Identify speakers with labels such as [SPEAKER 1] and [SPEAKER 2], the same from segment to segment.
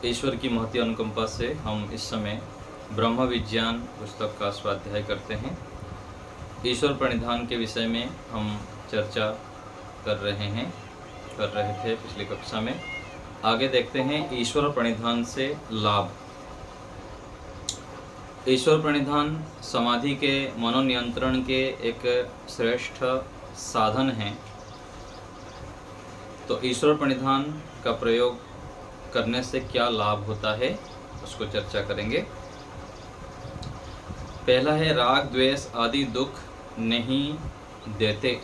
[SPEAKER 1] ईश्वर की महती अनुकंपा से हम इस समय ब्रह्म विज्ञान पुस्तक का स्वाध्याय करते हैं। ईश्वर प्रणिधान के विषय में हम चर्चा कर रहे थे पिछली कक्षा में। आगे देखते हैं ईश्वर प्रणिधान से लाभ। ईश्वर प्रणिधान समाधि के मनोनियंत्रण के एक श्रेष्ठ साधन है। तो ईश्वर प्रणिधान का प्रयोग करने से क्या लाभ होता है उसको चर्चा करेंगे। पहला है राग द्वेष आदि दुख नहीं देते।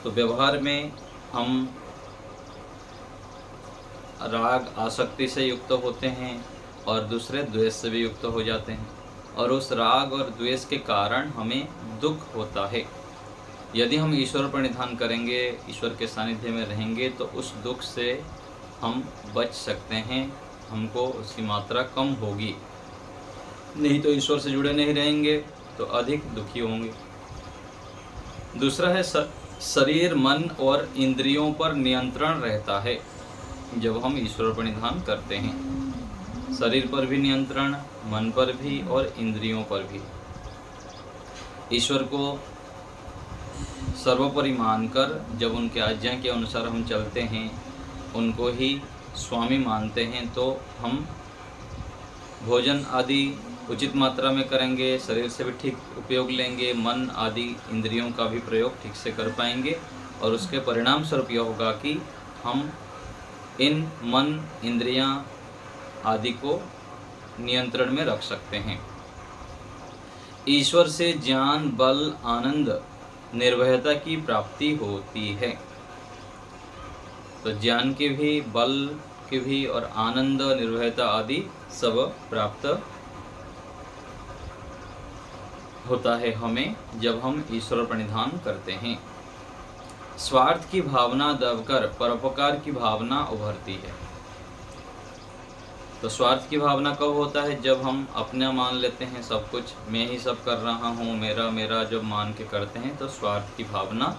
[SPEAKER 1] तो व्यवहार में हम राग आसक्ति से युक्त होते हैं और दूसरे द्वेष से भी युक्त हो जाते हैं, और उस राग और द्वेष के कारण हमें दुख होता है। यदि हम ईश्वर प्रणिधान करेंगे, ईश्वर के सानिध्य में रहेंगे, तो उस दुख से हम बच सकते हैं, हमको उसकी मात्रा कम होगी। नहीं तो ईश्वर से जुड़े नहीं रहेंगे तो अधिक दुखी होंगे। दूसरा है शरीर, मन और इंद्रियों पर नियंत्रण रहता है जब हम ईश्वर प्रणिधान करते हैं। शरीर पर भी नियंत्रण, मन पर भी और इंद्रियों पर भी। ईश्वर को सर्वोपरि मानकर जब उनके आज्ञा के अनुसार हम चलते हैं, उनको ही स्वामी मानते हैं, तो हम भोजन आदि उचित मात्रा में करेंगे, शरीर से भी ठीक उपयोग लेंगे, मन आदि इंद्रियों का भी प्रयोग ठीक से कर पाएंगे, और उसके परिणाम स्वरूप यह होगा कि हम इन मन इंद्रियां आदि को नियंत्रण में रख सकते हैं। ईश्वर से ज्ञान, बल, आनंद, निर्भयता की प्राप्ति होती है। तो ज्ञान की भी, बल की भी और आनंद, निर्भयता आदि सब प्राप्त होता है हमें जब हम ईश्वर प्रणिधान करते हैं। स्वार्थ की भावना दबकर परोपकार की भावना उभरती है। तो स्वार्थ की भावना कब होता है? जब हम अपना मान लेते हैं, सब कुछ मैं ही सब कर रहा हूँ, मेरा मेरा जब मान के करते हैं तो स्वार्थ की भावना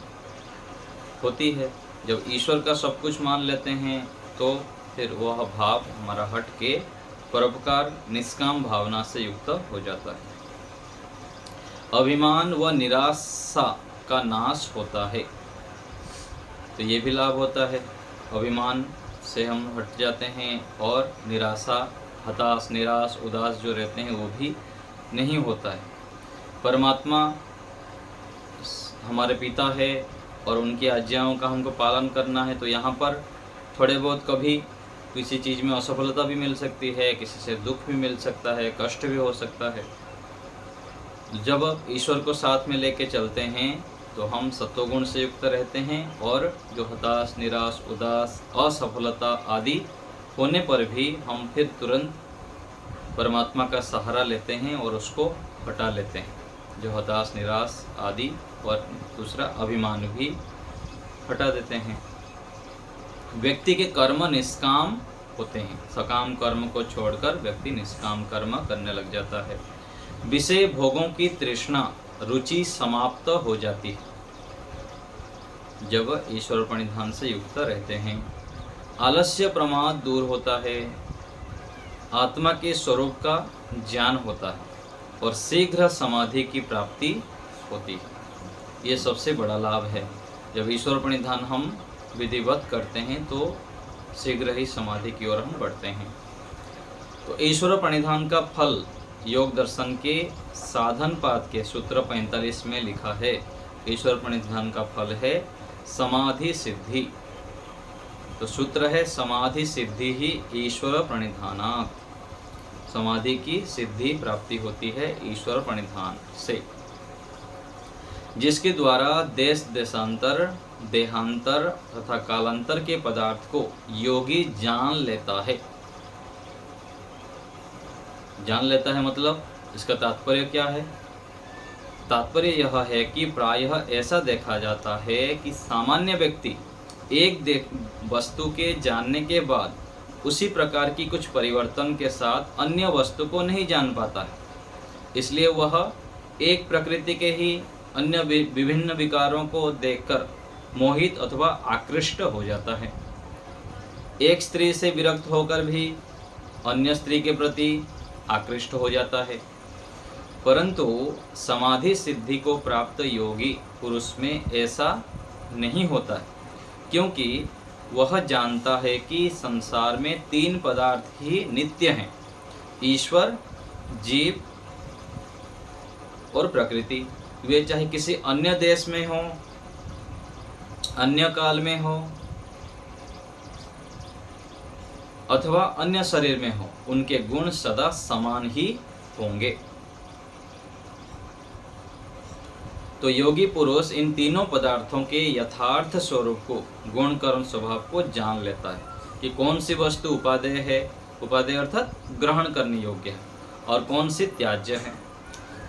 [SPEAKER 1] होती है। जब ईश्वर का सब कुछ मान लेते हैं तो फिर वह भाव हमारा हट के परोपकार, निष्काम भावना से युक्त हो जाता है। अभिमान व निराशा का नाश होता है। तो ये भी लाभ होता है। अभिमान से हम हट जाते हैं और निराशा, हताश, निराश, उदास जो रहते हैं वो भी नहीं होता है। परमात्मा हमारे पिता है और उनकी आज्ञाओं का हमको पालन करना है। तो यहाँ पर थोड़े बहुत कभी किसी चीज़ में असफलता भी मिल सकती है, किसी से दुख भी मिल सकता है, कष्ट भी हो सकता है। जब ईश्वर को साथ में लेके चलते हैं तो हम सत्वगुण से युक्त रहते हैं, और जो हताश, निराश, उदास, असफलता आदि होने पर भी हम फिर तुरंत परमात्मा का सहारा लेते हैं और उसको हटा लेते हैं, जो हताश, निराश आदि, और दूसरा अभिमान भी हटा देते हैं। व्यक्ति के कर्म निष्काम होते हैं। सकाम कर्म को छोड़कर व्यक्ति निष्काम कर्म करने लग जाता है। विषय भोगों की तृष्णा, रुचि समाप्त हो जाती है जब ईश्वर प्रणिधान से युक्त रहते हैं। आलस्य, प्रमाद दूर होता है। आत्मा के स्वरूप का ज्ञान होता है और शीघ्र समाधि की प्राप्ति होती है। ये सबसे बड़ा लाभ है। जब ईश्वर प्रणिधान हम विधिवत करते हैं तो शीघ्र ही समाधि की ओर हम बढ़ते हैं। तो ईश्वर प्रणिधान का फल योग दर्शन के साधन पाद के सूत्र 45 में लिखा है। ईश्वर प्रणिधान का फल है समाधि सिद्धि। तो सूत्र है समाधि सिद्धि ही ईश्वर प्रणिधानात्। समाधि की सिद्धि प्राप्ति होती है ईश्वर प्रणिधान से, जिसके द्वारा देश देशांतर, देहांतर तथा कालांतर के पदार्थ को योगी जान लेता है। जान लेता है मतलब इसका तात्पर्य क्या है? तात्पर्य यह है कि प्रायः ऐसा देखा जाता है कि सामान्य व्यक्ति एक वस्तु के जानने के बाद उसी प्रकार की कुछ परिवर्तन के साथ अन्य वस्तु को नहीं जान पाता है। इसलिए वह एक प्रकृति के ही अन्य विभिन्न विकारों को देखकर मोहित अथवा आकृष्ट हो जाता है। एक स्त्री से विरक्त होकर भी अन्य स्त्री के प्रति आकृष्ट हो जाता है। परंतु समाधि सिद्धि को प्राप्त योगी पुरुष में ऐसा नहीं होता है, क्योंकि वह जानता है कि संसार में 3 पदार्थ ही नित्य हैं, ईश्वर, जीव और प्रकृति। वे चाहे किसी अन्य देश में हो, अन्य काल में हो अथवा अन्य शरीर में हो, उनके गुण सदा समान ही होंगे। तो योगी पुरुष इन तीनों पदार्थों के यथार्थ स्वरूप को, गुण कर्म स्वभाव को जान लेता है कि कौन सी वस्तु उपादेय है, उपादेय अर्थात ग्रहण करने योग्य है, और कौन सी त्याज्य है।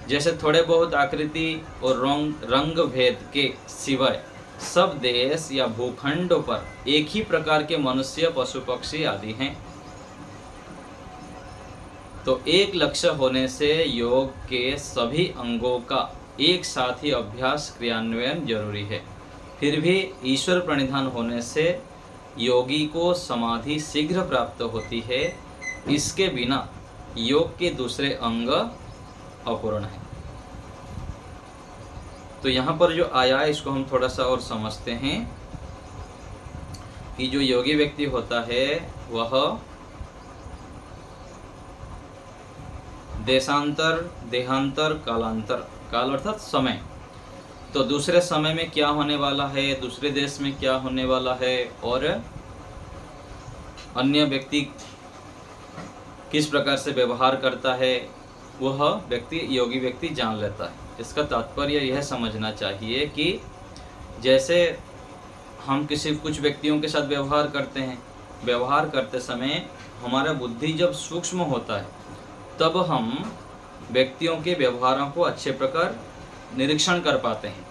[SPEAKER 1] जैसे थोड़े बहुत आकृति और रंग भेद के सिवाय सब देश या भूखंडों पर एक ही प्रकार के मनुष्य, पशु पक्षी आदि हैं। तो एक लक्ष्य होने से योग के सभी अंगों का एक साथ ही अभ्यास क्रियान्वयन जरूरी है। फिर भी ईश्वर प्रणिधान होने से योगी को समाधि शीघ्र प्राप्त होती है। इसके बिना योग के दूसरे अंग अपूर्ण है। तो यहाँ पर जो आया है इसको हम थोड़ा सा और समझते हैं कि जो योगी व्यक्ति होता है वह देशांतर, देहांतर, कालांतर, काल अर्थात समय, तो दूसरे समय में क्या होने वाला है, दूसरे देश में क्या होने वाला है, और अन्य व्यक्ति किस प्रकार से व्यवहार करता है, वह व्यक्ति, योगी व्यक्ति जान लेता है। इसका तात्पर्य यह समझना चाहिए कि जैसे हम कुछ व्यक्तियों के साथ व्यवहार करते हैं, व्यवहार करते समय हमारा बुद्धि जब सूक्ष्म होता है तब हम व्यक्तियों के व्यवहारों को अच्छे प्रकार निरीक्षण कर पाते हैं,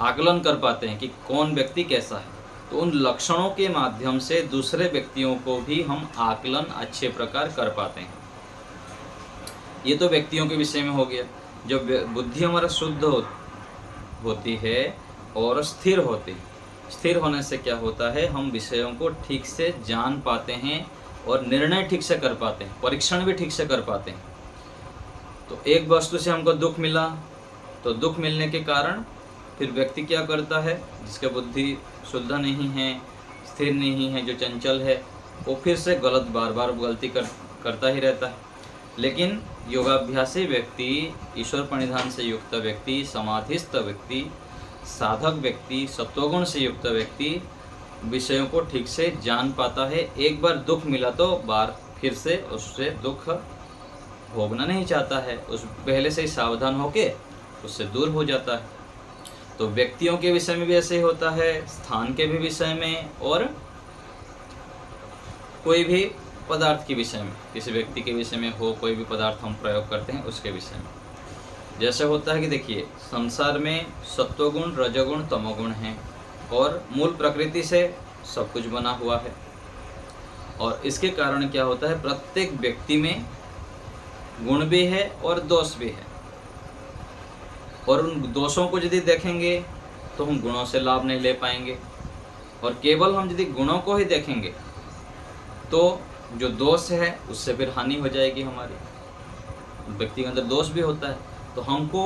[SPEAKER 1] आकलन कर पाते हैं कि कौन व्यक्ति कैसा है। तो उन लक्षणों के माध्यम से दूसरे व्यक्तियों को भी हम आकलन अच्छे प्रकार कर पाते हैं। ये तो व्यक्तियों के विषय में हो गया। जब बुद्धि हमारा शुद्ध होती है और स्थिर होती, स्थिर होने से क्या होता है, हम विषयों को ठीक से जान पाते हैं और निर्णय ठीक से कर पाते हैं, परीक्षण भी ठीक से कर पाते हैं। तो एक वस्तु से हमको दुख मिला, तो दुख मिलने के कारण फिर व्यक्ति क्या करता है, जिसका बुद्धि शुद्ध नहीं है, स्थिर नहीं है, जो चंचल है, वो फिर से गलत बार बार गलती करता ही रहता है। लेकिन योगाभ्यासी व्यक्ति, ईश्वर प्रणिधान से युक्त व्यक्ति, समाधिस्थ व्यक्ति, साधक व्यक्ति, सत्वगुण से युक्त व्यक्ति विषयों को ठीक से जान पाता है। एक बार दुख मिला तो बार फिर से उससे दुख भोगना नहीं चाहता है, उस पहले से ही सावधान होके उससे दूर हो जाता है। तो व्यक्तियों के विषय में भी ऐसे ही होता है, स्थान के भी विषय में, और कोई भी पदार्थ के विषय में, किसी व्यक्ति के विषय में हो, कोई भी पदार्थ हम प्रयोग करते हैं उसके विषय में। जैसे होता है कि देखिए, संसार में सत्वगुण, रजोगुण, तमोगुण हैं और मूल प्रकृति से सब कुछ बना हुआ है। और इसके कारण क्या होता है, प्रत्येक व्यक्ति में गुण भी है और दोष भी है। और उन दोषों को यदि देखेंगे तो हम गुणों से लाभ नहीं ले पाएंगे, और केवल हम यदि गुणों को ही देखेंगे तो जो दोष है उससे फिर हानि हो जाएगी हमारी। व्यक्ति के अंदर दोष भी होता है, तो हमको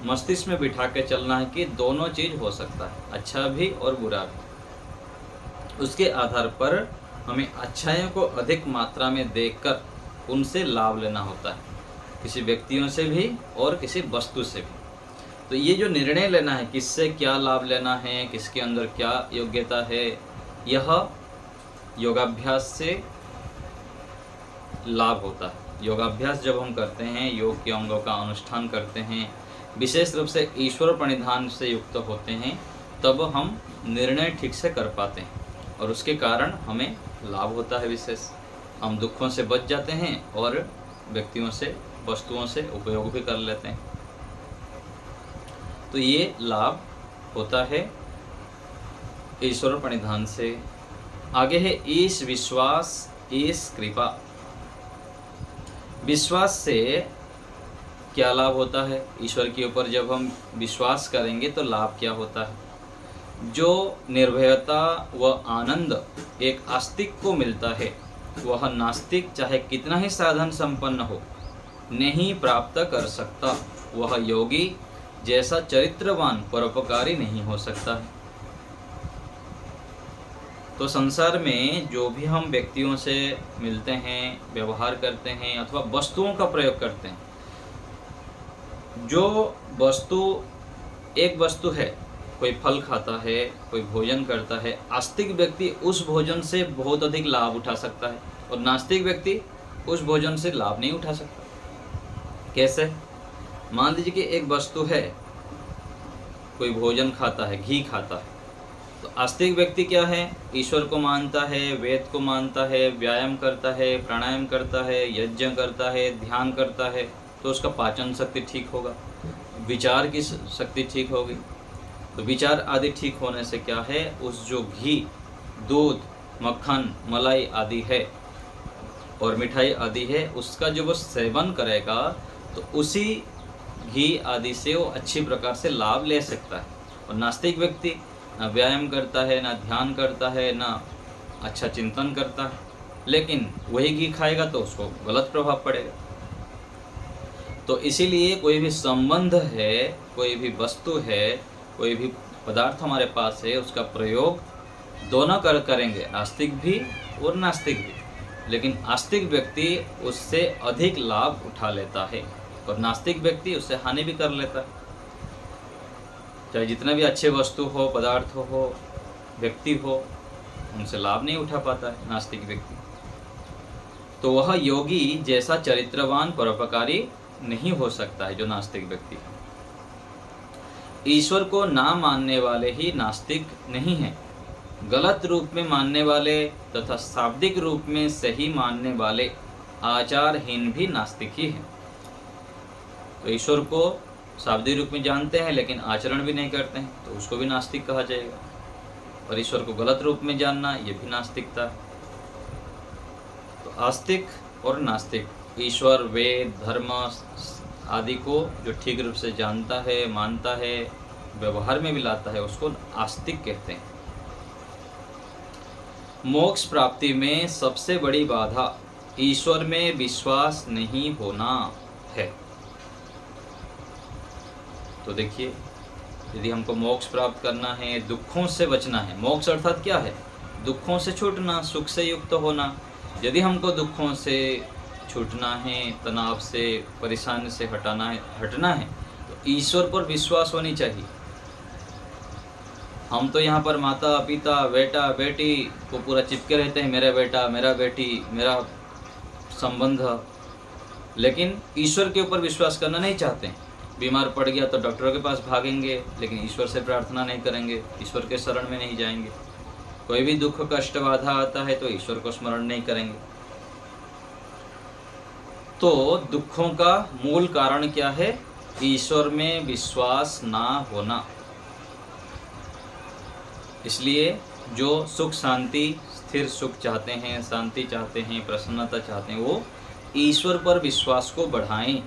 [SPEAKER 1] मस्तिष्क में बिठा के चलना है कि दोनों चीज़ हो सकता है, अच्छा भी और बुरा भी। उसके आधार पर हमें अच्छाइयों को अधिक मात्रा में देखकर उनसे लाभ लेना होता है, किसी व्यक्तियों से भी और किसी वस्तु से भी। तो ये जो निर्णय लेना है किससे क्या लाभ लेना है, किसके अंदर क्या योग्यता है, यह योगाभ्यास से लाभ होता है। योगाभ्यास जब हम करते हैं, योग के अंगों का अनुष्ठान करते हैं, विशेष रूप से ईश्वर प्रणिधान से युक्त होते हैं, तब हम निर्णय ठीक से कर पाते हैं और उसके कारण हमें लाभ होता है विशेष। हम दुखों से बच जाते हैं और व्यक्तियों से, वस्तुओं से उपयोग भी कर लेते हैं। तो ये लाभ होता है ईश्वर प्रणिधान से। आगे है ईश विश्वास, ईश कृपा। विश्वास से क्या लाभ होता है, ईश्वर के ऊपर जब हम विश्वास करेंगे तो लाभ क्या होता है। जो निर्भयता व आनंद एक आस्तिक को मिलता है, वह नास्तिक चाहे कितना ही साधन संपन्न हो नहीं प्राप्त कर सकता। वह योगी जैसा चरित्रवान परोपकारी नहीं हो सकता है। तो संसार में जो भी हम व्यक्तियों से मिलते हैं, व्यवहार करते हैं अथवा वस्तुओं का प्रयोग करते हैं, जो वस्तु एक वस्तु है, कोई फल खाता है, कोई भोजन करता है, आस्तिक व्यक्ति उस भोजन से बहुत अधिक लाभ उठा सकता है और नास्तिक व्यक्ति उस भोजन से लाभ नहीं उठा सकता। कैसे? मान लीजिए कि एक वस्तु है, कोई भोजन खाता है, घी खाता है, तो आस्तिक व्यक्ति क्या है? ईश्वर को मानता है, वेद को मानता है, व्यायाम करता है, प्राणायाम करता है, यज्ञ करता है, ध्यान करता है, तो उसका पाचन शक्ति ठीक होगा, विचार की शक्ति ठीक होगी। तो विचार आदि ठीक होने से क्या है, उस जो घी, दूध, मक्खन, मलाई आदि है और मिठाई आदि है, उसका जो वो सेवन करेगा तो उसी घी आदि से वो अच्छी प्रकार से लाभ ले सकता है। और नास्तिक व्यक्ति ना व्यायाम करता है, ना ध्यान करता है, ना अच्छा चिंतन करता है, लेकिन वही घी खाएगा तो उसको गलत प्रभाव पड़ेगा। तो इसीलिए कोई भी संबंध है, कोई भी वस्तु है, कोई भी पदार्थ हमारे पास है, उसका प्रयोग दोनों करेंगे, आस्तिक भी और नास्तिक भी। लेकिन आस्तिक व्यक्ति उससे अधिक लाभ उठा लेता है और नास्तिक व्यक्ति उससे हानि भी कर लेता है। चाहे जितना भी अच्छे वस्तु हो, पदार्थ हो, व्यक्ति हो, उनसे लाभ नहीं उठा पाता है नास्तिक व्यक्ति। तो वह योगी जैसा चरित्रवान परोपकारी नहीं हो सकता है जो नास्तिक व्यक्ति है। ईश्वर को ना मानने वाले ही नास्तिक नहीं हैं। गलत रूप में मानने वाले तथा शाब्दिक रूप में सही मानने वाले आचारहीन भी नास्तिक ही हैं। तो ईश्वर को शाब्दिक रूप में जानते हैं लेकिन आचरण भी नहीं करते हैं, तो उसको भी नास्तिक कहा जाएगा। और ईश्वर को गलत रूप में जानना, ये भी नास्तिकता है। तो आस्तिक और नास्तिक, ईश्वर, वेद, धर्म आदि को जो ठीक रूप से जानता है, मानता है, व्यवहार में भी लाता है, उसको आस्तिक कहते हैं। मोक्ष प्राप्ति में सबसे बड़ी बाधा ईश्वर में विश्वास नहीं होना है। तो देखिए, यदि हमको मोक्ष प्राप्त करना है, दुखों से बचना है, मोक्ष अर्थात क्या है? दुखों से छूटना, सुख से युक्त होना। यदि हमको दुखों से छूटना है, तनाव से, परेशानी से हटना है तो ईश्वर पर विश्वास होनी चाहिए। हम तो यहाँ पर माता पिता, बेटा बेटी को पूरा चिपके रहते हैं, मेरा बेटा, मेरा बेटी, मेरा संबंध, लेकिन ईश्वर के ऊपर विश्वास करना नहीं चाहते। बीमार पड़ गया तो डॉक्टरों के पास भागेंगे, लेकिन ईश्वर से प्रार्थना नहीं करेंगे, ईश्वर के शरण में नहीं जाएंगे। कोई भी दुख, कष्ट, बाधा आता है तो ईश्वर को स्मरण नहीं करेंगे। तो दुखों का मूल कारण क्या है? ईश्वर में विश्वास ना होना। इसलिए जो सुख शांति, स्थिर सुख चाहते हैं, शांति चाहते हैं, प्रसन्नता चाहते हैं, वो ईश्वर पर विश्वास को बढ़ाएं।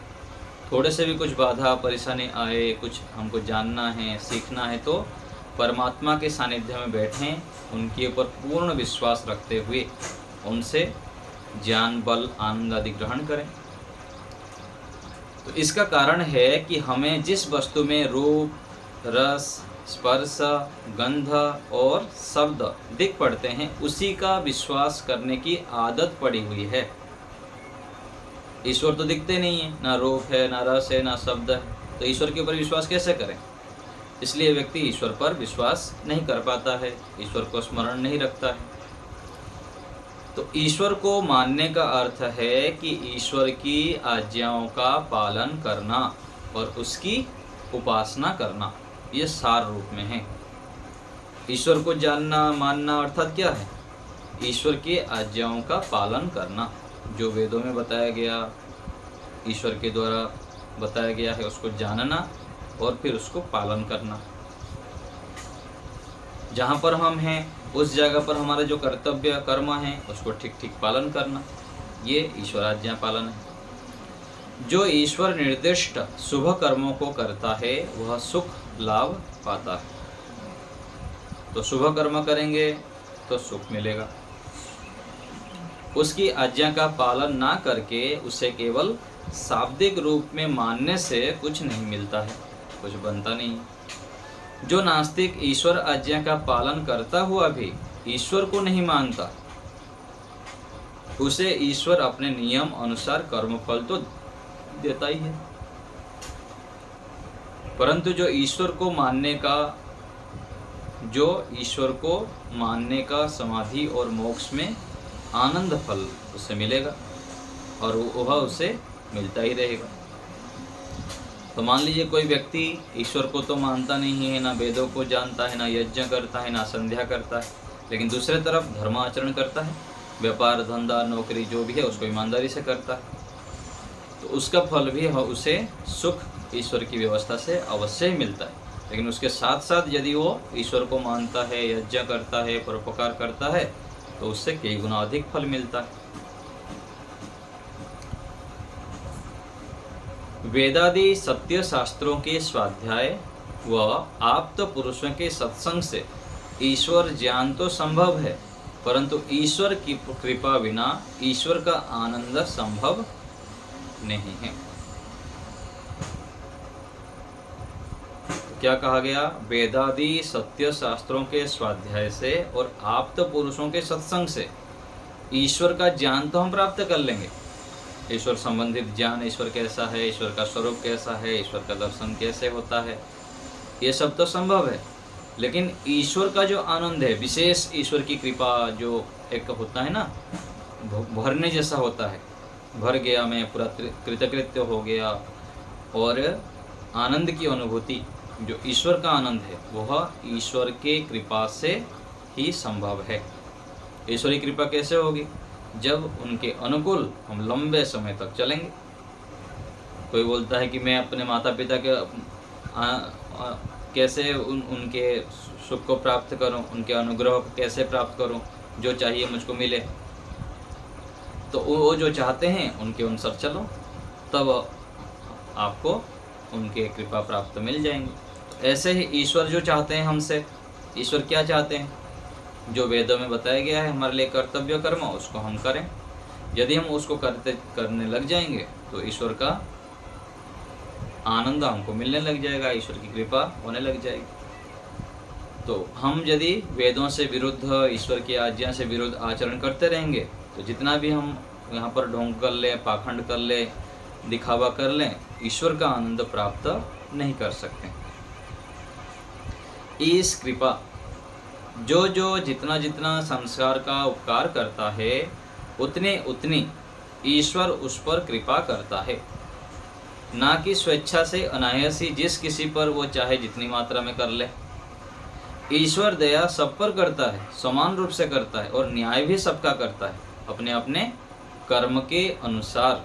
[SPEAKER 1] थोड़े से भी कुछ बाधा परेशानी आए, कुछ हमको जानना है, सीखना है, तो परमात्मा के सानिध्य में बैठें, उनके ऊपर पूर्ण विश्वास रखते हुए उनसे ज्ञान, बल, आनंद आदि ग्रहण करें। तो इसका कारण है कि हमें जिस वस्तु में रूप, रस, स्पर्श, गंध और शब्द दिख पड़ते हैं, उसी का विश्वास करने की आदत पड़ी हुई है। ईश्वर तो दिखते नहीं है, ना रूप है, ना रस है, ना शब्द है, तो ईश्वर के ऊपर विश्वास कैसे करें? इसलिए व्यक्ति ईश्वर पर विश्वास नहीं कर पाता है, ईश्वर को स्मरण नहीं रखता है। तो ईश्वर को मानने का अर्थ है कि ईश्वर की आज्ञाओं का पालन करना और उसकी उपासना करना, ये सार रूप में है। ईश्वर को जानना, मानना अर्थात क्या है? ईश्वर की आज्ञाओं का पालन करना, जो वेदों में बताया गया, ईश्वर के द्वारा बताया गया है, उसको जानना और फिर उसको पालन करना। जहाँ पर हम हैं उस जगह पर हमारा जो कर्तव्य कर्म है उसको ठीक ठीक पालन करना, ये ईश्वराज्ञा पालन है। जो ईश्वर निर्दिष्ट शुभ कर्मों को करता है वह सुख लाभ पाता है। तो शुभ कर्म करेंगे तो सुख मिलेगा। उसकी आज्ञा का पालन ना करके उसे केवल शाब्दिक रूप में मानने से कुछ नहीं मिलता है, कुछ बनता नहीं। जो नास्तिक ईश्वर आज्ञा का पालन करता हुआ भी ईश्वर को नहीं मानता, उसे ईश्वर अपने नियम अनुसार कर्मफल तो देता ही है, परंतु जो ईश्वर को मानने का समाधि और मोक्ष में आनंद फल उसे मिलेगा और वह उसे मिलता ही रहेगा। तो मान लीजिए कोई व्यक्ति ईश्वर को तो मानता नहीं है, ना वेदों को जानता है, ना यज्ञ करता है, ना संध्या करता है, लेकिन दूसरे तरफ धर्माचरण करता है, व्यापार धंधा नौकरी जो भी है उसको ईमानदारी से करता है, तो उसका फल भी उसे सुख ईश्वर की व्यवस्था से अवश्य ही मिलता है। लेकिन उसके साथ साथ यदि वो ईश्वर को मानता है, यज्ञ करता है, परोपकार करता है, तो उससे कई गुना अधिक फल मिलता है। वेदादि सत्य शास्त्रों के स्वाध्याय व आप्त पुरुषों के सत्संग से ईश्वर ज्ञान तो संभव है, परंतु ईश्वर की कृपा बिना ईश्वर का आनंद संभव नहीं है। क्या कहा गया? वेदादि सत्य शास्त्रों के स्वाध्याय से और आप्त पुरुषों के सत्संग से ईश्वर का ज्ञान तो हम प्राप्त कर लेंगे। ईश्वर संबंधित ज्ञान, ईश्वर कैसा है, ईश्वर का स्वरूप कैसा है, ईश्वर का दर्शन कैसे होता है, ये सब तो संभव है। लेकिन ईश्वर का जो आनंद है, विशेष ईश्वर की कृपा जो एक होता है ना, भरने जैसा होता है, भर गया, मैं पूरा कृतकृत्य हो गया, और आनंद की अनुभूति जो ईश्वर का आनंद है वह ईश्वर के कृपा से ही संभव है। ईश्वरी कृपा कैसे होगी? जब उनके अनुकूल हम लंबे समय तक चलेंगे। कोई बोलता है कि मैं अपने माता पिता के कैसे उनके सुख को प्राप्त करूं, उनके अनुग्रह को कैसे प्राप्त करूं, जो चाहिए मुझको मिले। तो वो जो चाहते हैं उनके अनुसार चलो, तब आपको उनके कृपा प्राप्त मिल जाएंगे। ऐसे ही ईश्वर जो चाहते हैं हमसे, ईश्वर क्या चाहते हैं? जो वेदों में बताया गया है हमारे लिए कर्तव्य कर्म, उसको हम करें। यदि हम उसको करने लग जाएंगे तो ईश्वर का आनंद हमको मिलने लग जाएगा, ईश्वर की कृपा होने लग जाएगी। तो हम यदि वेदों से विरुद्ध, ईश्वर की आज्ञा से विरुद्ध आचरण करते रहेंगे तो जितना भी हम यहाँ पर ढोंग कर लें, पाखंड कर लें, दिखावा कर लें, ईश्वर का आनंद प्राप्त नहीं कर सकते। इस कृपा जो जितना जितना संसार का उपकार करता है, उतने उतनी ईश्वर उस पर कृपा करता है, ना कि स्वेच्छा से अनायास ही जिस किसी पर वो चाहे जितनी मात्रा में कर ले। ईश्वर दया सब पर करता है, समान रूप से करता है, और न्याय भी सबका करता है, अपने अपने कर्म के अनुसार।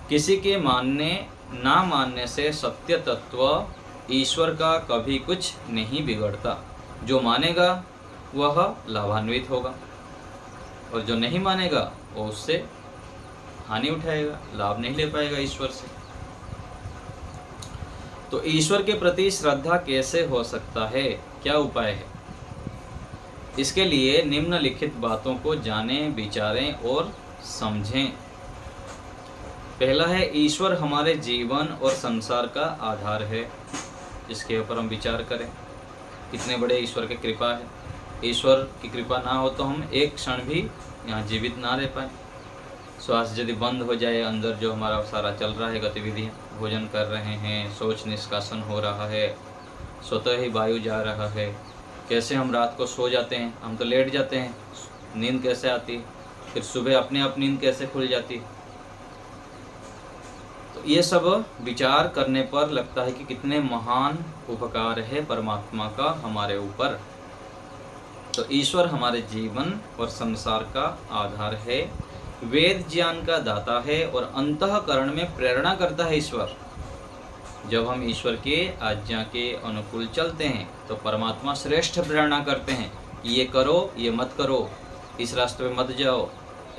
[SPEAKER 1] किसी के मानने ना मानने से सत्य तत्व ईश्वर का कभी कुछ नहीं बिगड़ता। जो मानेगा वह लाभान्वित होगा, और जो नहीं मानेगा वो उससे हानि उठाएगा, लाभ नहीं ले पाएगा ईश्वर से। तो ईश्वर के प्रति श्रद्धा कैसे हो सकता है? क्या उपाय है? इसके लिए निम्नलिखित बातों को जानें, विचारें और समझें। पहला है, ईश्वर हमारे जीवन और संसार का आधार है। इसके ऊपर हम विचार करें, कितने बड़े ईश्वर की कृपा है। ईश्वर की कृपा ना हो तो हम एक क्षण भी यहाँ जीवित ना रह पाए। श्वास यदि बंद हो जाए, अंदर जो हमारा सारा चल रहा है गतिविधियाँ, भोजन कर रहे हैं, शौच निष्कासन हो रहा है, स्वतः ही वायु जा रहा है, कैसे हम रात को सो जाते हैं, हम तो लेट जाते हैं, नींद कैसे आती, फिर सुबह अपने आप नींद कैसे खुल जाती। तो ये सब विचार करने पर लगता है कि कितने महान उपकार है परमात्मा का हमारे ऊपर। तो ईश्वर हमारे जीवन और संसार का आधार है, वेद ज्ञान का दाता है, और अंतःकरण में प्रेरणा करता है ईश्वर। जब हम ईश्वर के आज्ञा के अनुकूल चलते हैं तो परमात्मा श्रेष्ठ प्रेरणा करते हैं, ये करो, ये मत करो, इस रास्ते में मत जाओ,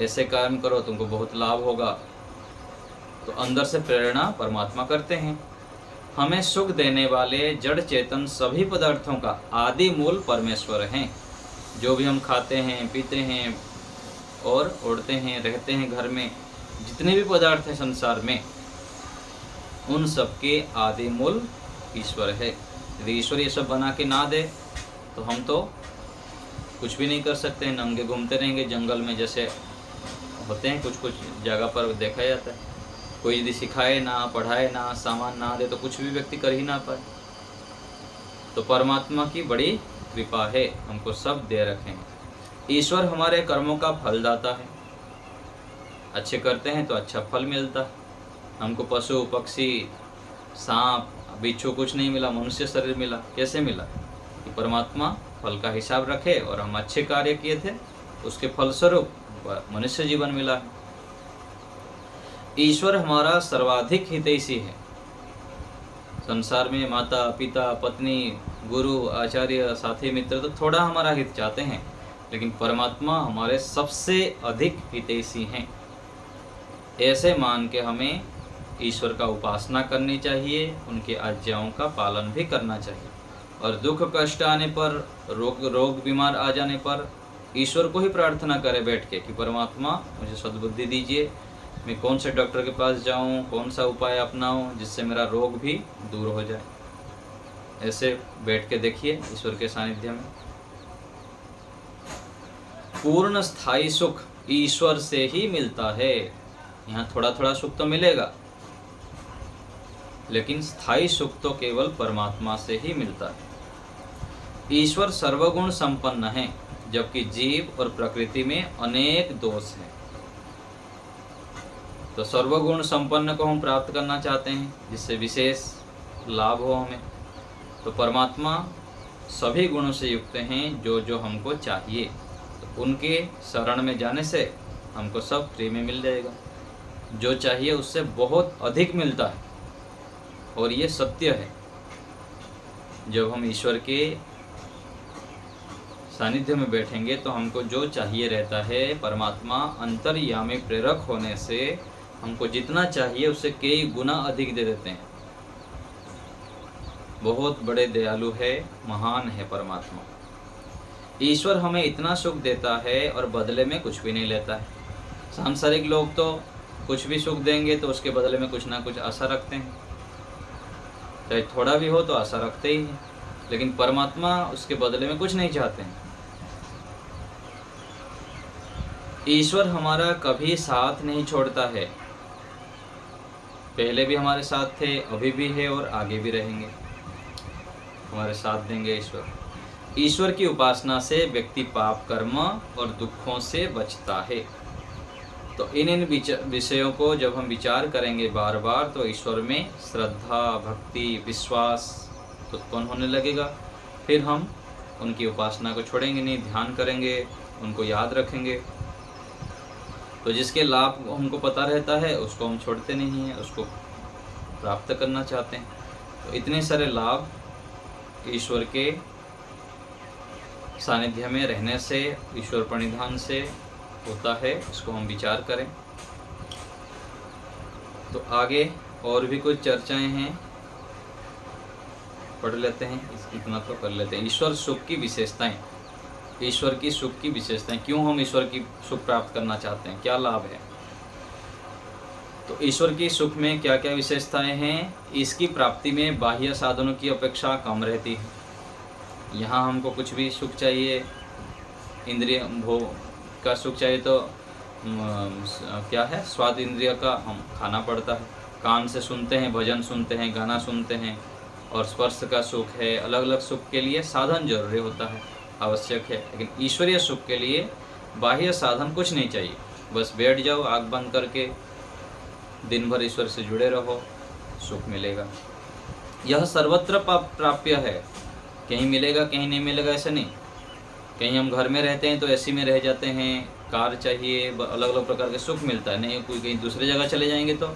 [SPEAKER 1] ऐसे काम करो, तुमको बहुत लाभ होगा। तो अंदर से प्रेरणा परमात्मा करते हैं। हमें सुख देने वाले जड़ चेतन सभी पदार्थों का आदि मूल परमेश्वर हैं। जो भी हम खाते हैं, पीते हैं और उड़ते हैं, रहते हैं घर में, जितने भी पदार्थ हैं संसार में, उन सब के आदि मूल ईश्वर है। यदि ईश्वर ये सब बना के ना दे तो हम तो कुछ भी नहीं कर सकते हैं, नंगे घूमते रहेंगे जंगल में, जैसे होते हैं कुछ कुछ जगह पर देखा जाता है। कोई यदि सिखाए ना, पढ़ाए ना, सामान ना दे तो कुछ भी व्यक्ति कर ही ना पाए। तो परमात्मा की बड़ी कृपा है, हमको सब दे रखे हैं। ईश्वर हमारे कर्मों का फलदाता है। अच्छे करते हैं तो अच्छा फल मिलता है। हमको पशु पक्षी सांप बिच्छू कुछ नहीं मिला, मनुष्य शरीर मिला। कैसे मिला? कि परमात्मा फल का हिसाब रखे और हम अच्छे कार्य किए थे, उसके फलस्वरूप मनुष्य जीवन मिला है। ईश्वर हमारा सर्वाधिक हितैषी है। संसार में माता पिता पत्नी गुरु आचार्य साथी मित्र तो थोड़ा हमारा हित चाहते हैं, लेकिन परमात्मा हमारे सबसे अधिक हितैषी हैं। ऐसे मान के हमें ईश्वर का उपासना करनी चाहिए, उनके आज्ञाओं का पालन भी करना चाहिए। और दुख कष्ट आने पर, रोग बीमार आ जाने पर ईश्वर को ही प्रार्थना करें बैठ के कि परमात्मा मुझे सद्बुद्धि दीजिए, मैं कौन से डॉक्टर के पास जाऊं, कौन सा उपाय अपनाऊं जिससे मेरा रोग भी दूर हो जाए। ऐसे बैठ के देखिए ईश्वर के सानिध्य में। पूर्ण स्थायी सुख ईश्वर से ही मिलता है। यहाँ थोड़ा थोड़ा सुख तो मिलेगा, लेकिन स्थायी सुख तो केवल परमात्मा से ही मिलता है। ईश्वर सर्वगुण संपन्न है, जबकि जीव और प्रकृति में अनेक दोष हैं। तो सर्वगुण संपन्न को हम प्राप्त करना चाहते हैं, जिससे विशेष लाभ हो हमें। तो परमात्मा सभी गुणों से युक्त हैं, जो जो हमको चाहिए। तो उनके शरण में जाने से हमको सब फ्री में मिल जाएगा। जो चाहिए उससे बहुत अधिक मिलता है, और ये सत्य है। जब हम ईश्वर के सानिध्य में बैठेंगे तो हमको जो चाहिए रहता है। परमात्मा अंतर्यामी प्रेरक होने से हमको जितना चाहिए उससे कई गुना अधिक दे देते हैं। बहुत बड़े दयालु है, महान है परमात्मा। ईश्वर हमें इतना सुख देता है और बदले में कुछ भी नहीं लेता है। सांसारिक लोग तो कुछ भी सुख देंगे तो उसके बदले में कुछ ना कुछ आशा रखते हैं, चाहे थोड़ा भी हो तो आशा रखते ही हैं। लेकिन परमात्मा उसके बदले में कुछ नहीं चाहते हैं। ईश्वर हमारा कभी साथ नहीं छोड़ता है। पहले भी हमारे साथ थे, अभी भी है और आगे भी रहेंगे, हमारे साथ देंगे ईश्वर। ईश्वर की उपासना से व्यक्ति पाप कर्म और दुखों से बचता है। तो इन विषयों को जब हम विचार करेंगे बार बार, तो ईश्वर में श्रद्धा भक्ति विश्वास उत्पन्न होने लगेगा। फिर हम उनकी उपासना को छोड़ेंगे नहीं, ध्यान करेंगे, उनको याद रखेंगे। तो जिसके लाभ हमको पता रहता है उसको हम छोड़ते नहीं हैं, उसको प्राप्त करना चाहते हैं। तो इतने सारे लाभ ईश्वर के सानिध्य में रहने से, ईश्वर प्रणिधान से होता है, इसको हम विचार करें। तो आगे और भी कुछ चर्चाएं हैं, पढ़ लेते हैं, इतना तो कर लेते हैं। ईश्वर सुख की विशेषताएं, ईश्वर की सुख की विशेषताएं, क्यों हम ईश्वर की सुख प्राप्त करना चाहते हैं, क्या लाभ है। तो ईश्वर की सुख में क्या क्या विशेषताएं हैं। इसकी प्राप्ति में बाह्य साधनों की अपेक्षा कम रहती है। यहाँ हमको कुछ भी सुख चाहिए, इंद्रिय भोग का सुख चाहिए तो क्या है, स्वाद इंद्रिय का हम खाना पड़ता है। कान से सुनते हैं, भजन सुनते हैं, गाना सुनते हैं। और स्पर्श का सुख है, अलग अलग सुख के लिए साधन जरूरी होता है, आवश्यक है। लेकिन ईश्वरीय सुख के लिए बाह्य साधन कुछ नहीं चाहिए, बस बैठ जाओ आँख बंद करके, दिन भर ईश्वर से जुड़े रहो, सुख मिलेगा। यह सर्वत्र प्राप्य है, कहीं मिलेगा कहीं नहीं मिलेगा ऐसा नहीं। कहीं हम घर में रहते हैं तो एसी में रह जाते हैं, कार चाहिए, अलग अलग प्रकार के सुख मिलता है। नहीं, कोई कहीं दूसरी जगह चले जाएंगे तो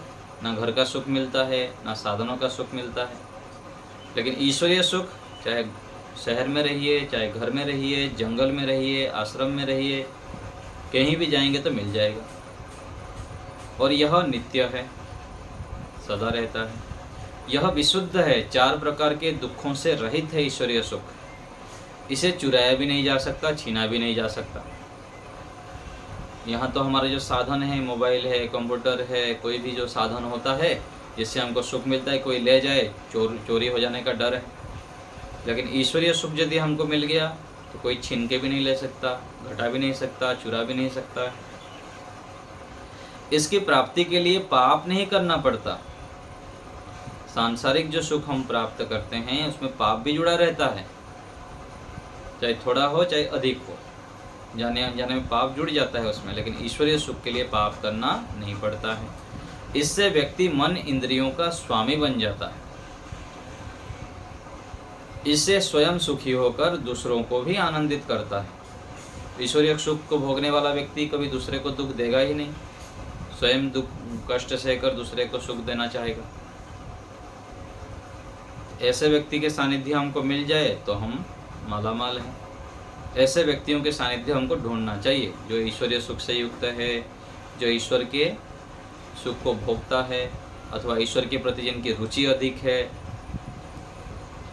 [SPEAKER 1] ना घर का सुख मिलता है ना साधनों का सुख मिलता है। लेकिन ईश्वरीय सुख, चाहे शहर में रहिए, चाहे घर में रहिए, जंगल में रहिए, आश्रम में रहिए, कहीं भी जाएंगे तो मिल जाएगा। और यह नित्य है, सदा रहता है। यह विशुद्ध है, 4 प्रकार के दुखों से रहित है ईश्वरीय सुख। इसे चुराया भी नहीं जा सकता, छीना भी नहीं जा सकता। यहाँ तो हमारे जो साधन है, मोबाइल है, कंप्यूटर है, कोई भी जो साधन होता है जिससे हमको सुख मिलता है, कोई ले जाए, चोरी हो जाने का डर है। लेकिन ईश्वरीय सुख यदि हमको मिल गया तो कोई छीन के भी नहीं ले सकता, घटा भी नहीं सकता, चुरा भी नहीं सकता। इसकी प्राप्ति के लिए पाप नहीं करना पड़ता। सांसारिक जो सुख हम प्राप्त करते हैं उसमें पाप भी जुड़ा रहता है, चाहे थोड़ा हो चाहे अधिक हो, जाने अनजाने में पाप जुड़ जाता है उसमें। लेकिन ईश्वरीय सुख के लिए पाप करना नहीं पड़ता है। इससे व्यक्ति मन इंद्रियों का स्वामी बन जाता है। इससे स्वयं सुखी होकर दूसरों को भी आनंदित करता है। ईश्वरीय सुख को भोगने वाला व्यक्ति कभी दूसरे को दुख देगा ही नहीं, स्वयं दुख कष्ट सहकर दूसरे को सुख देना चाहेगा। ऐसे व्यक्ति के सानिध्य हमको मिल जाए तो हम मालामाल हैं। ऐसे व्यक्तियों के सानिध्य हमको ढूंढना चाहिए जो ईश्वरीय सुख से युक्त है, जो ईश्वर के सुख को भोगता है, अथवा ईश्वर के प्रति जिनकी रुचि अधिक है,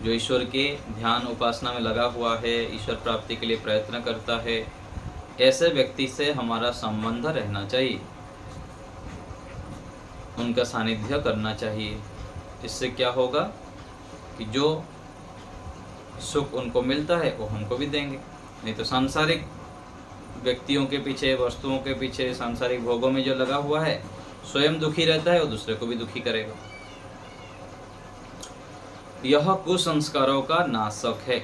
[SPEAKER 1] जो ईश्वर के ध्यान उपासना में लगा हुआ है, ईश्वर प्राप्ति के लिए प्रयत्न करता है। ऐसे व्यक्ति से हमारा संबंध रहना चाहिए, उनका सानिध्य करना चाहिए। इससे क्या होगा कि जो सुख उनको मिलता है वो हमको भी देंगे। नहीं तो सांसारिक व्यक्तियों के पीछे, वस्तुओं के पीछे, सांसारिक भोगों में जो लगा हुआ है, स्वयं दुखी रहता है और दूसरे को भी दुखी करेगा। यह कुसंस्कारों का नाशक है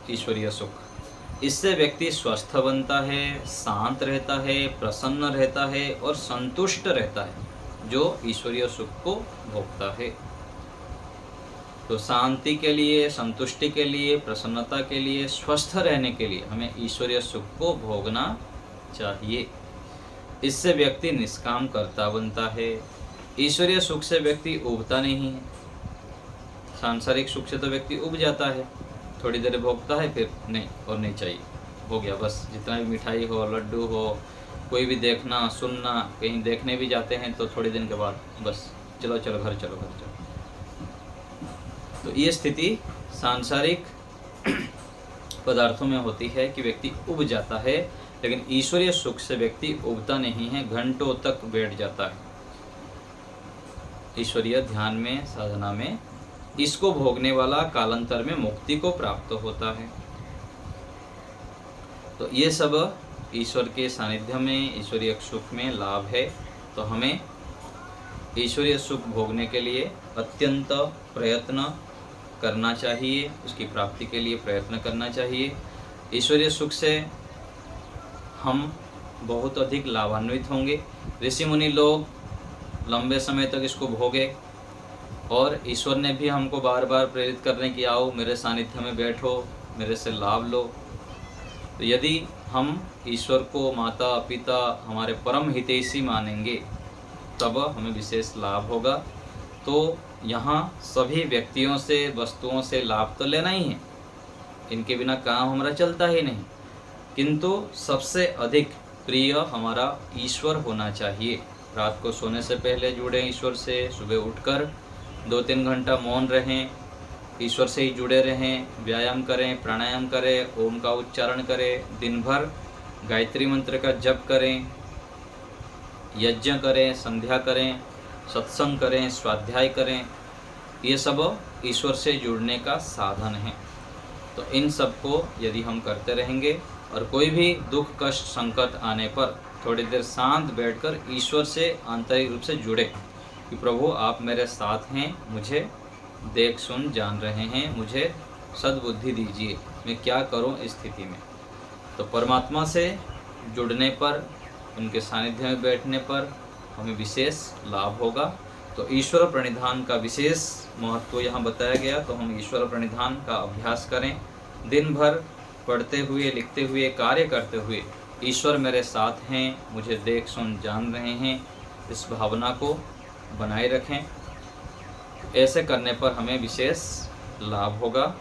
[SPEAKER 1] ईश्वरीय सुख। इससे व्यक्ति स्वस्थ बनता है, शांत रहता है, प्रसन्न रहता है और संतुष्ट रहता है जो ईश्वरीय सुख को भोगता है। तो शांति के लिए, संतुष्टि के लिए, प्रसन्नता के लिए, स्वस्थ रहने के लिए हमें ईश्वरीय सुख को भोगना चाहिए। इससे व्यक्ति निष्काम कर्ता बनता है। ईश्वरीय सुख से व्यक्ति उबता नहीं है। सांसारिक सुख से तो व्यक्ति उब जाता है, थोड़ी देर भोगता है, फिर नहीं और नहीं चाहिए, हो गया बस। जितना भी मिठाई हो, लड्डू हो, कोई भी देखना सुनना, कहीं देखने भी जाते हैं तो थोड़ी दिन के बाद बस चलो चलो घर चलो घर चलो। तो ये स्थिति सांसारिक पदार्थों में होती है कि व्यक्ति उब जाता है, लेकिन ईश्वरीय सुख से व्यक्ति उबता नहीं है, घंटों तक बैठ जाता है ईश्वरीय ध्यान में, साधना में। इसको भोगने वाला कालांतर में मुक्ति को प्राप्त होता है। तो ये सब ईश्वर के सानिध्य में, ईश्वरीय सुख में लाभ है। तो हमें ईश्वरीय सुख भोगने के लिए अत्यंत प्रयत्न करना चाहिए, उसकी प्राप्ति के लिए प्रयत्न करना चाहिए। ईश्वरीय सुख से हम बहुत अधिक लाभान्वित होंगे। ऋषि मुनि लोग लंबे समय तक इसको भोगे और ईश्वर ने भी हमको बार बार प्रेरित करने की, आओ मेरे सानिध्य में बैठो, मेरे से लाभ लो। तो यदि हम ईश्वर को माता पिता, हमारे परम हितैषी मानेंगे तब हमें विशेष लाभ होगा। तो यहाँ सभी व्यक्तियों से, वस्तुओं से लाभ तो लेना ही है, इनके बिना काम हमारा चलता ही नहीं, किंतु सबसे अधिक प्रिय हमारा ईश्वर होना चाहिए। रात को सोने से पहले जुड़ें ईश्वर से, सुबह उठकर 2-3 घंटा मौन रहें, ईश्वर से ही जुड़े रहें, व्यायाम करें, प्राणायाम करें, ओम का उच्चारण करें, दिन भर गायत्री मंत्र का जप करें, यज्ञ करें, संध्या करें, सत्संग करें, स्वाध्याय करें। ये सब ईश्वर से जुड़ने का साधन है। तो इन सब को यदि हम करते रहेंगे और कोई भी दुख कष्ट संकट आने पर थोड़ी देर शांत बैठकर ईश्वर से आंतरिक रूप से जुड़े कि प्रभु आप मेरे साथ हैं, मुझे देख सुन जान रहे हैं, मुझे सद्बुद्धि दीजिए, मैं क्या करूं इस स्थिति में। तो परमात्मा से जुड़ने पर, उनके सानिध्य में बैठने पर हमें विशेष लाभ होगा। तो ईश्वर प्रणिधान का विशेष महत्व यहाँ बताया गया। तो हम ईश्वर प्रणिधान का अभ्यास करें, दिन भर पढ़ते हुए, लिखते हुए, कार्य करते हुए ईश्वर मेरे साथ हैं, मुझे देख सुन जान रहे हैं, इस भावना को बनाए रखें। ऐसे करने पर हमें विशेष लाभ होगा।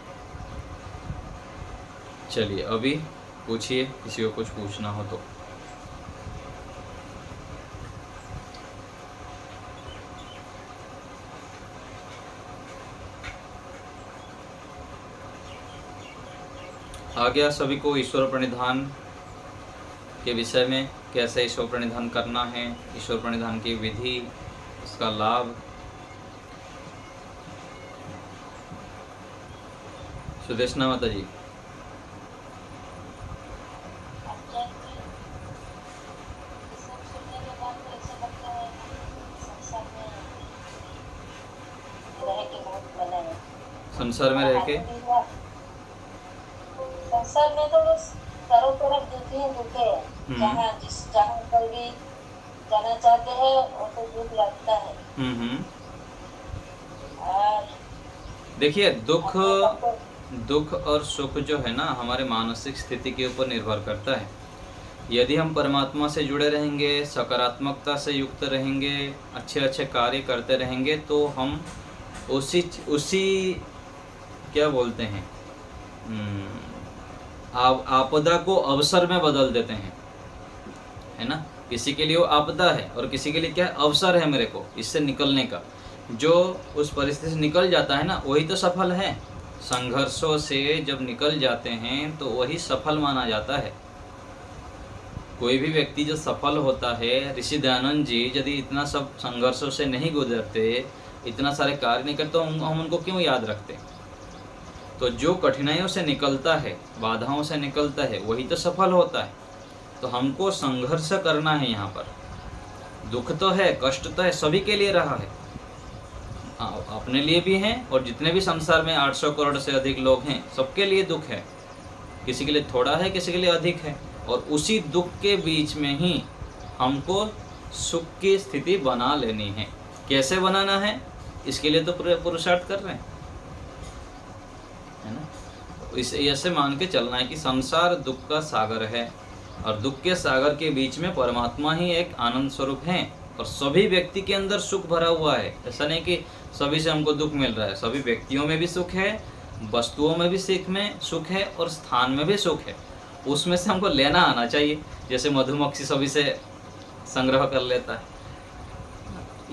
[SPEAKER 1] चलिए अभी पूछिए, किसी को कुछ पूछना हो तो। आ गया सभी को ईश्वर प्रणिधान के विषय में? कैसे ईश्वर प्रणिधान करना है, ईश्वर प्रणिधान की विधि, उसका लाभ। सुदेशना माता जी। संसार में रह के
[SPEAKER 2] संसार में तो बस चारों तरफ दुख ही दुख है। जहाँ पर भी जाना चाहते हैं वो तो दुख लगता है। और
[SPEAKER 1] देखिए, दुख और सुख जो है ना, हमारे मानसिक स्थिति के ऊपर निर्भर करता है। यदि हम परमात्मा से जुड़े रहेंगे, सकारात्मकता से युक्त रहेंगे, अच्छे अच्छे कार्य करते रहेंगे, तो हम उसी क्या बोलते हैं, आपदा को अवसर में बदल देते हैं, है ना। किसी के लिए वो आपदा है और किसी के लिए क्या है, अवसर है मेरे को इससे निकलने का। जो उस परिस्थिति से निकल जाता है ना, वही तो सफल है। संघर्षों से जब निकल जाते हैं तो वही सफल माना जाता है। कोई भी व्यक्ति जो सफल होता है, ऋषि दयानंद जी यदि इतना सब संघर्षों से नहीं गुजरते, इतना सारे कार्य नहीं करते, तो हम उनको क्यों याद रखते। तो जो कठिनाइयों से निकलता है, बाधाओं से निकलता है, वही तो सफल होता है। तो हमको संघर्ष करना है। यहाँ पर दुख तो है, कष्ट तो है, सभी के लिए रहा है, अपने लिए भी है, और जितने भी संसार में 800 करोड़ से अधिक लोग हैं, सबके लिए दुख है। किसी के लिए थोड़ा है, किसी के लिए अधिक है, और उसी दुख के बीच में ही हमको सुख की स्थिति बना लेनी है। कैसे बनाना है, इसके लिए तो पुरुषार्थ कर रहे हैं, है ना। इसे ऐसे मान के चलना है कि संसार दुख का सागर है, और दुख के सागर के बीच में परमात्मा ही एक आनंद स्वरूप है, और सभी व्यक्ति के अंदर सुख भरा हुआ है। ऐसा नहीं कि सभी से हमको दुख मिल रहा है, सभी व्यक्तियों में भी सुख है, वस्तुओं में भी सुख है, और स्थान में भी सुख है। उसमें से हमको लेना आना चाहिए। जैसे मधुमक्खी सभी से संग्रह कर लेता है,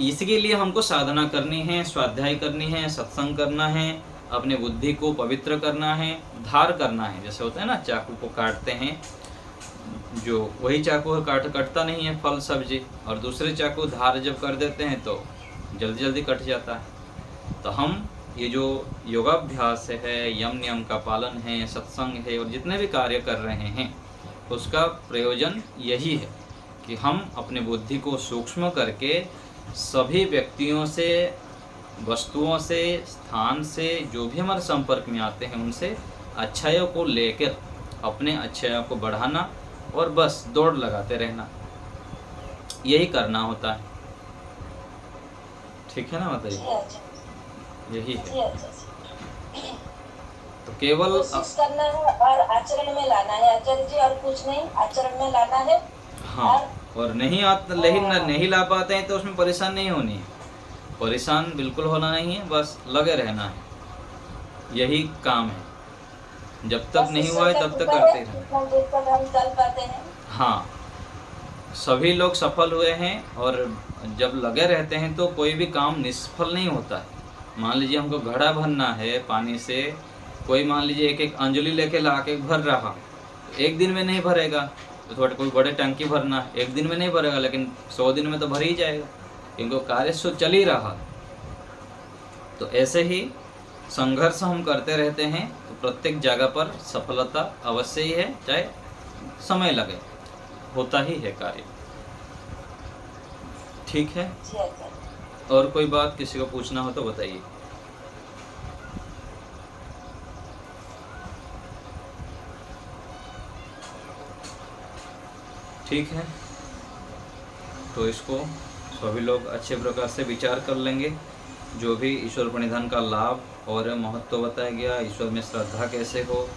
[SPEAKER 1] इसके लिए हमको साधना करनी है, स्वाध्याय करनी है, सत्संग करना है, अपने बुद्धि को पवित्र करना है, धार करना है। जैसे होता है ना, चाकू को काटते हैं, जो वही चाकू कटता नहीं है फल सब्जी, और दूसरे चाकू धार जब कर देते हैं तो जल्दी जल्दी कट जाता है। तो हम ये जो योगाभ्यास है, यम नियम का पालन है, सत्संग है, और जितने भी कार्य कर रहे हैं, उसका प्रयोजन यही है कि हम अपने बुद्धि को सूक्ष्म करके सभी व्यक्तियों से, वस्तुओं से, स्थान से, जो भी हमारे संपर्क में आते हैं, उनसे अच्छाइयों को लेकर अपने अच्छाइयों को बढ़ाना, और बस दौड़ लगाते रहना, यही करना होता है। ठीक है ना माता जी, यही है। तो केवल
[SPEAKER 2] कोशिश करना है और आचरण में लाना है, आचार्य जी, और कुछ नहीं, आचरण में लाना है।
[SPEAKER 1] हाँ, और नहीं ला पाते हैं तो उसमें परेशान नहीं होनी है, परेशान बिल्कुल होना नहीं है, बस लगे रहना है, यही काम है। जब तक नहीं हुआ है तब तक करते रहना। हाँ, सभी लोग सफल हुए हैं, और जब लगे रहते हैं तो कोई भी काम निष्फल नहीं होता है। मान लीजिए हमको घड़ा भरना है पानी से, कोई मान लीजिए एक अंजलि लेके ला के भर रहा, एक दिन में नहीं भरेगा। तो थोड़ा कोई बड़े टंकी भरना है, एक दिन में नहीं भरेगा, लेकिन 100 दिन में तो भर ही जाएगा, क्योंकि कार्य सो चल ही रहा। तो ऐसे ही संघर्ष हम करते रहते हैं, तो प्रत्येक जगह पर सफलता अवश्य ही है, चाहे समय लगे, होता ही है कार्य। ठीक है, और कोई बात किसी को पूछना हो तो बताइए। ठीक है, तो इसको सभी लोग अच्छे प्रकार से विचार कर लेंगे। जो भी ईश्वर प्रणिधान का लाभ और महत्व बताया गया, ईश्वर में श्रद्धा कैसे हो,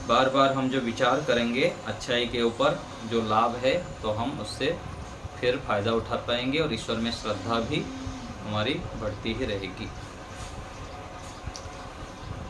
[SPEAKER 1] बार बार हम जो विचार करेंगे अच्छाई के ऊपर, जो लाभ है, तो हम उससे फिर फ़ायदा उठा पाएंगे, और ईश्वर में श्रद्धा भी हमारी बढ़ती ही रहेगी।